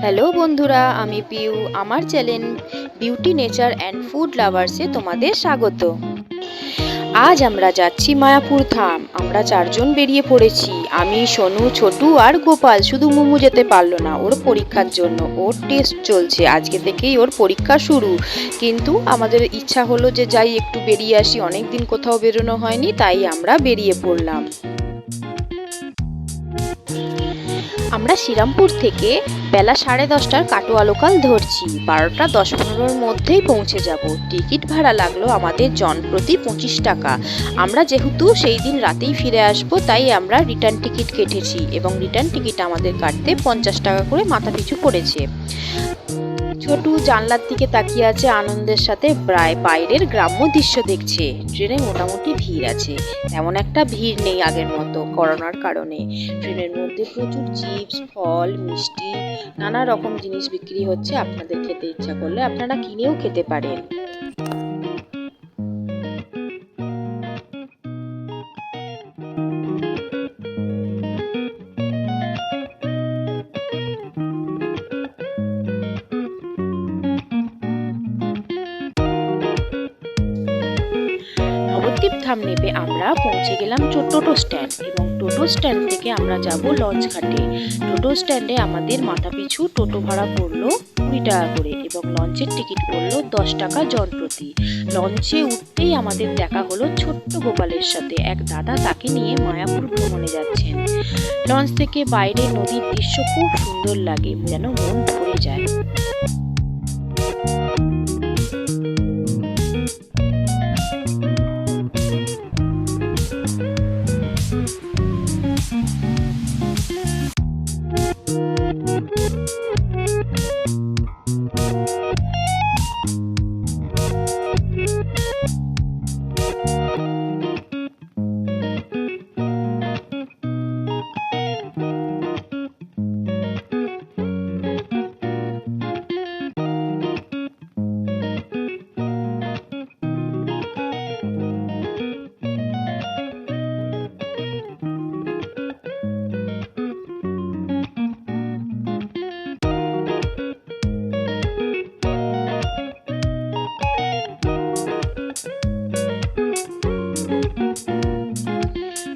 Hello বন্ধুরা, আমি পিউ। আমার channel beauty nature and food লাভার্সে তোমাদের স্বাগত। আজ আমরা যাচ্ছি মায়াপুর ধাম। আমরা 4 জন বেরিয়ে পড়েছি। আমি, সোনু, ছোটু আর গোপাল। শুধু মুমু যেতে পারলো না ওর পরীক্ষার জন্য। ওর টেস্ট চলছে, আজকে থেকেই ওর পরীক্ষা শুরু। কিন্তু আমাদের ইচ্ছা হলো যে যাই একটু বেরিয়ে আসি, অনেক দিন কোথাও বেরোনো হয়নি, তাই আমরা বেরিয়ে পড়লাম। আমরা শ্রীরামপুর থেকে বেলা 10:30টার কাটোয়া লোকাল ধরছি। 12টা 10-15-র মধ্যেই পৌঁছে যাব। টিকিট ভাড়া লাগলো আমাদের জনপ্রতি 25 টাকা। আমরা যেহেতু সেই দিন রাতেই ফিরে আসব, তাই আমরা রিটার্ন টিকিট কেটেছি এবং রিটার্ন টিকিট আমাদের কাটতে 50 টাকা করে মাথাপিছু পড়েছে। ছোটু জানলার দিকে তাকিয়ে আছে আনন্দের সাথে, বাইরের গ্রাম্য দৃশ্য দেখছে। ট্রেনে মোটামুটি ভিড় আছে, তেমন একটা ভিড় নেই আগের মতো করোনার কারণে। ট্রেনের মধ্যে প্রচুর চিপস, ফল, মিষ্টি, নানা রকম জিনিস বিক্রি হচ্ছে। আপনাদের খেতে ইচ্ছা করলে আপনারা কিনেও খেতে পারেন। নবদ্বীপ ধাম নেবে আমরা পৌঁছে গেলাম টোটো স্ট্যান্ড, এবং টোটো স্ট্যান্ড থেকে আমরা যাব লঞ্চ ঘাটে। টোটো স্ট্যান্ডে আমাদের মাথাপিছু টোটো ভাড়া পড়লো 20 টাকা করে এবং লঞ্চের টিকিট পড়লো 10 টাকা জনপ্রতি। লঞ্চে উঠতেই আমাদের দেখা হলো ছোট্ট গোপালের সাথে। এক দাদা তাকে নিয়ে মায়াপুর ভ্রমণে যাচ্ছেন। লঞ্চ থেকে বাইরে নদীর দৃশ্য খুব সুন্দর লাগে, যেন মন ভরে যায়।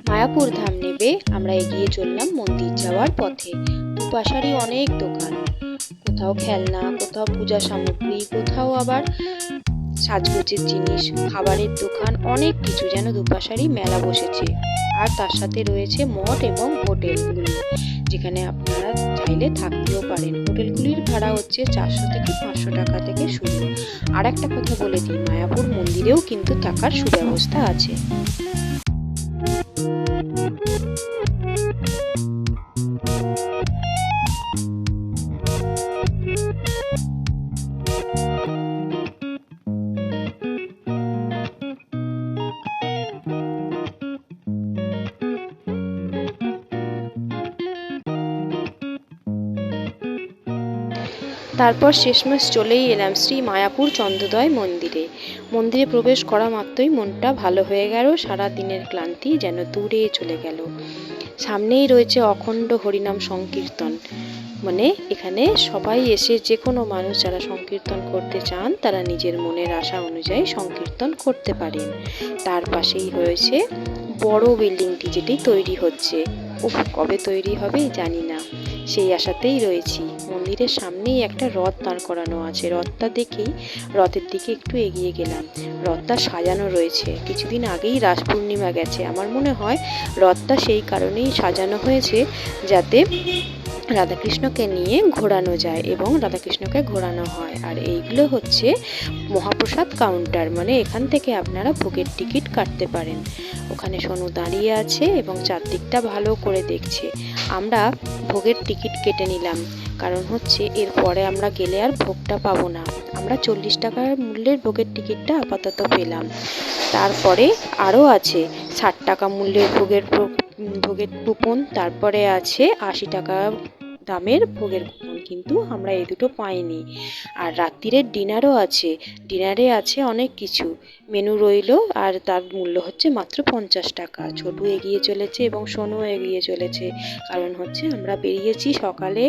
মায়াপুর ধাম নেবে আমরা এগিয়ে চললাম মন্দির যাওয়ার পথে। দুপাশারই অনেক দোকান, কোথাও খেলনা, কোথাও পূজা সামগ্রী, কোথাও আবার সাজগোজের জিনিস, খাবারের দোকান, অনেক কিছু, যেন দুপাশারই মেলা বসেছে। আর তার সাথে রয়েছে মঠ এবং হোটেলগুলি, যেখানে আপনারা চাইলে থাকতেও পারেন। হোটেলগুলির ভাড়া হচ্ছে 400 থেকে 500 টাকা থেকে শুরু। আর একটা কথা বলে দিই, মায়াপুর মন্দিরেও কিন্তু থাকার সুব্যবস্থা আছে। তারপর শেষমেশ চলেই এলাম শ্রী মায়াপুর চন্দ্রোদয় মন্দিরে। মন্দিরে প্রবেশ করা মাত্রই মনটা ভালো হয়ে গেল, সারা দিনের ক্লান্তি যেন দূরে চলে গেল। সামনেই রয়েছে অখণ্ড হরিনাম সংকীর্তন, মানে এখানে সবাই এসে, যে কোনো মানুষ যারা সংকীর্তন করতে চান তারা নিজের মনের আশা অনুযায়ী সংকীর্তন করতে পারেন। তার পাশেই রয়েছে বড় বিল্ডিংটি, যেটি তৈরি হচ্ছে। কবে তৈরি হবে জানি না, সেই আশাতেই রয়েছি। মন্দিরের সামনেই একটা রথ দাঁড় করানো আছে। রথটা দেখেই রথের দিকে একটু এগিয়ে গেলাম। রথটা সাজানো রয়েছে, কিছুদিন আগেই রাস পূর্ণিমা গেছে। আমার মনে হয় রথটা সেই কারণেই সাজানো হয়েছে, যাতে রাধাকৃষ্ণকে নিয়ে ঘোরানো যায় এবং রাধাকৃষ্ণকে ঘোরানো হয়। আর এইগুলো হচ্ছে মহাপ্রসাদ কাউন্টার, মানে এখান থেকে আপনারা ভোগের টিকিট কাটতে পারেন। ওখানে সোনু দাঁড়িয়ে আছে এবং চারদিকটা ভালো করে দেখছে। আমরা ভোগের টিকিট কেটে নিলাম, কারণ হচ্ছে এরপরে আমরা গেলে আর ভোগটা পাবো না। আমরা 40 টাকার মূল্যের ভোগের টিকিটটা আপাতত পেলাম। তারপরে আরও আছে 60 টাকা মূল্যের ভোগের কুপন, তারপরে আছে 80 টাকা দামের ভোগের কুপন, কিন্তু আমরা এই দুটো পাইনি। আর রাত্রিরের ডিনারও আছে, ডিনারে আছে অনেক কিছু মেনু রইল, আর তার মূল্য হচ্ছে মাত্র 50 টাকা। ছোটু এগিয়ে চলেছে এবং সোনু এগিয়ে চলেছে, কারণ হচ্ছে আমরা বেরিয়েছি সকালে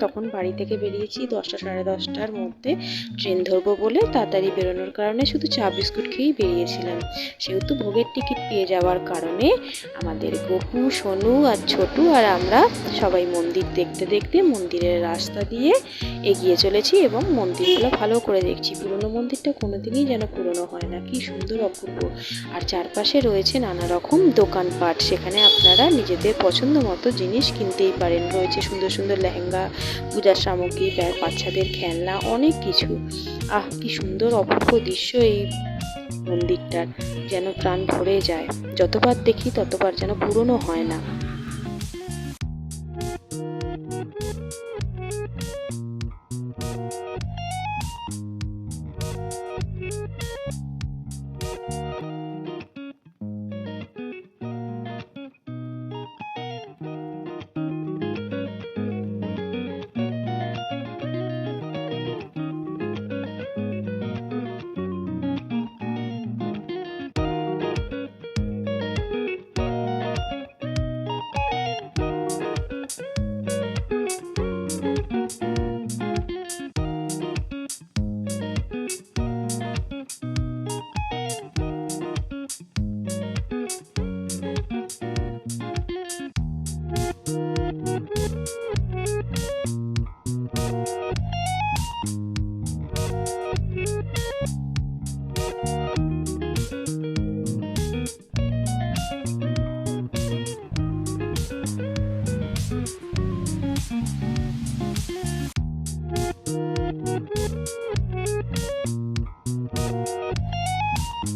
তখন বাড়ি থেকে বেরিয়েছি 10টা সাড়ে 10টার মধ্যে, ট্রেন ধরবো বলে তাড়াতাড়ি বেরোনোর কারণে শুধু চা বিস্কুট খেয়েই বেরিয়েছিলাম। সেহেতু ভোগের টিকিট পেয়ে যাওয়ার কারণে আমাদের গপু, সোনু আর ছোটু আর আমরা সবাই মন্দির দেখতে দেখতে মন্দিরের রাস্তা দিয়ে এগিয়ে চলেছি এবং মন্দিরগুলো ভালো করে দেখছি। পুরনো মন্দিরটা কোনোদিনই যেন পুরনো হয় না, কি সুন্দর অপূর্ব। আর চারপাশে রয়েছে নানা রকম দোকানপাট, সেখানে আপনারা নিজেদের পছন্দ মতো জিনিস কিনতেই পারেন। রয়েছে সুন্দর সুন্দর লেহেঙ্গা, পূজার সামগ্রী, বাচ্চাদের খেলনা, অনেক কিছু। কি সুন্দর অপূর্ব দৃশ্য এই মন্দিরটার, যেন প্রাণ ভরে যায়। যতবার দেখি ততবার যেন পুরনো হয় না।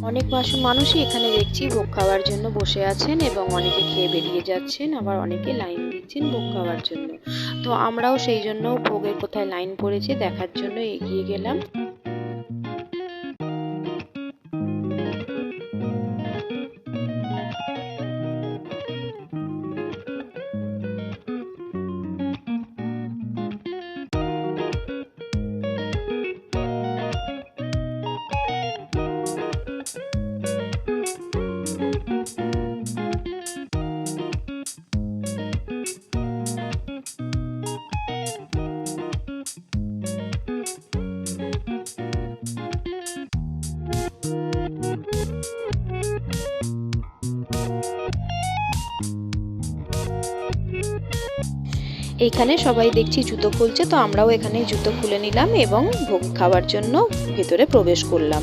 অনেক মানুষই এখানে দেখছি ভোগ খাওয়ার জন্য বসে আছেন এবং অনেকে খেয়ে বেরিয়ে যাচ্ছেন, আবার অনেকে লাইন দিচ্ছেন ভোগ খাওয়ার জন্য। তো আমরাও সেই জন্য ভোগের কোথায় লাইন পড়েছে দেখার জন্য এগিয়ে গেলাম। এইখানে সবাই দেখছি জুতো খুলছে, তো আমরাও এখানে জুতো খুলে নিলাম এবং ভোগ খাওয়ার জন্য ভেতরে প্রবেশ করলাম।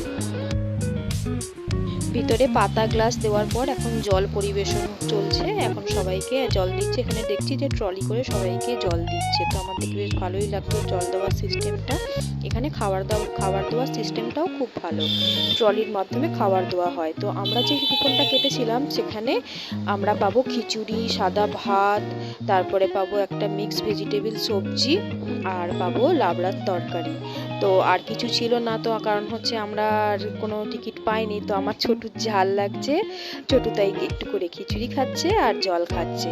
ভিতরে পাতা গ্লাস দেওয়ার পর এখন জল পরিবেশন চলছে, এখন সবাইকে জল দিচ্ছে। এখানে দেখছি যে ট্রলি করে সবাইকে জল দিচ্ছে, তো আমার দেখে বেশ ভালোই লাগতো জল দেওয়ার সিস্টেমটা। এখানে খাবার দেওয়ার সিস্টেমটাও খুব ভালো, ট্রলির মাধ্যমে খাবার দেওয়া হয়। তো আমরা যে কুপনটা কেটেছিলাম সেখানে আমরা পাবো খিচুড়ি, সাদা ভাত, তারপরে পাবো একটা মিক্স ভেজিটেবল সবজি, আর পাবো লাবড়ার তরকারি। তো আর কিছু ছিল না, তো কারণ হচ্ছে আমরা আর কোনো টিকিট পাইনি। তো আমার ছোটুর ঝাল লাগছে, ছোটু তাই একটু করে খিচুড়ি খাচ্ছে আর জল খাচ্ছে।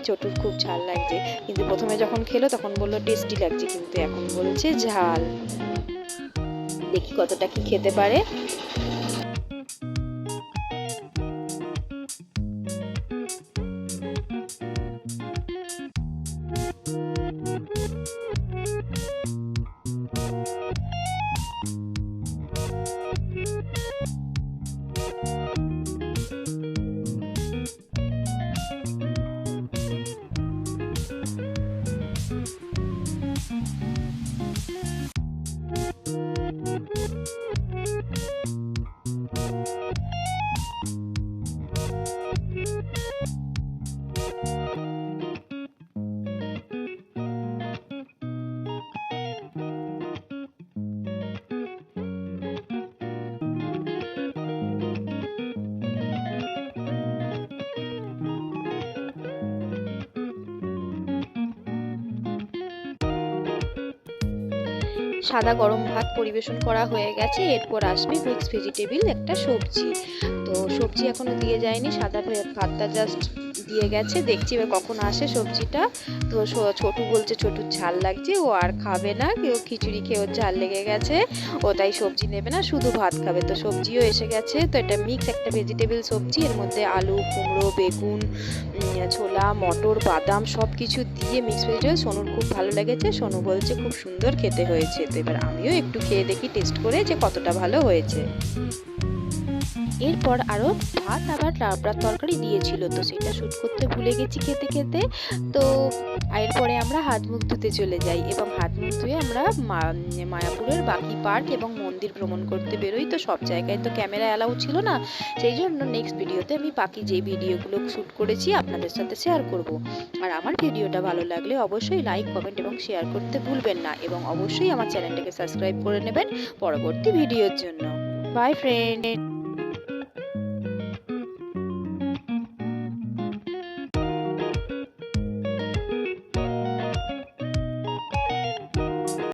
ছোটুর খুব ঝাল লাগছে, কিন্তু প্রথমে যখন খেলো তখন বললো টেস্টি লাগছে, কিন্তু এখন বলছে ঝাল। দেখি কতটা কি খেতে পারে। সাদা গরম ভাত পরিবেশন করা হয়ে গেছে, এরপর আসবে মিক্স ভেজিটেবল একটা সবজি। তো সবজি এখনো দিয়ে যায়নি, সাদা ভাতটা জাস্ট দিয়ে গেছে। দেখছি এবার কখন আসে সবজিটা। তো ছোটু বলছে ছোটুর ঝাল লাগছে, ও আর খাবে না, কেউ খিচুড়ি খেয়ে ওর ঝাল লেগে গেছে, ও তাই সবজি নেবে না, শুধু ভাত খাবে। তো সবজিও এসে গেছে। তো এটা মিক্স একটা ভেজিটেবল সবজি, এর মধ্যে আলু, কুমড়ো, বেগুন, ছোলা, মটর, বাদাম সব কিছু দিয়ে মিক্স ভেজিটেবল। সোনুর খুব ভালো লেগেছে, সোনু বলছে খুব সুন্দর খেতে হয়েছে। তো এবার আমিও একটু খেয়ে দেখি টেস্ট করে যে কতটা ভালো হয়েছে। এরপর আরও ভাত আবার লাবড়ার তরকারি দিয়েছিল, তো সেটা শ্যুট করতে ভুলে গেছি খেতে খেতে। তো এরপরে আমরা হাত মুখ ধুতে চলে যাই এবং হাত মুখ ধুয়ে আমরা মায়াপুরের বাকি পার্ক এবং মন্দির ভ্রমণ করতে বেরোই। তো সব জায়গায় তো ক্যামেরা অ্যালাউ ছিল না, সেই জন্য নেক্সট ভিডিওতে আমি বাকি যে ভিডিওগুলো শ্যুট করেছি আপনাদের সাথে শেয়ার করব। আর আমার ভিডিওটা ভালো লাগলে অবশ্যই লাইক, কমেন্ট এবং শেয়ার করতে ভুলবেন না, এবং অবশ্যই আমার চ্যানেলটাকে সাবস্ক্রাইব করে নেবেন পরবর্তী ভিডিওর জন্য। By friend.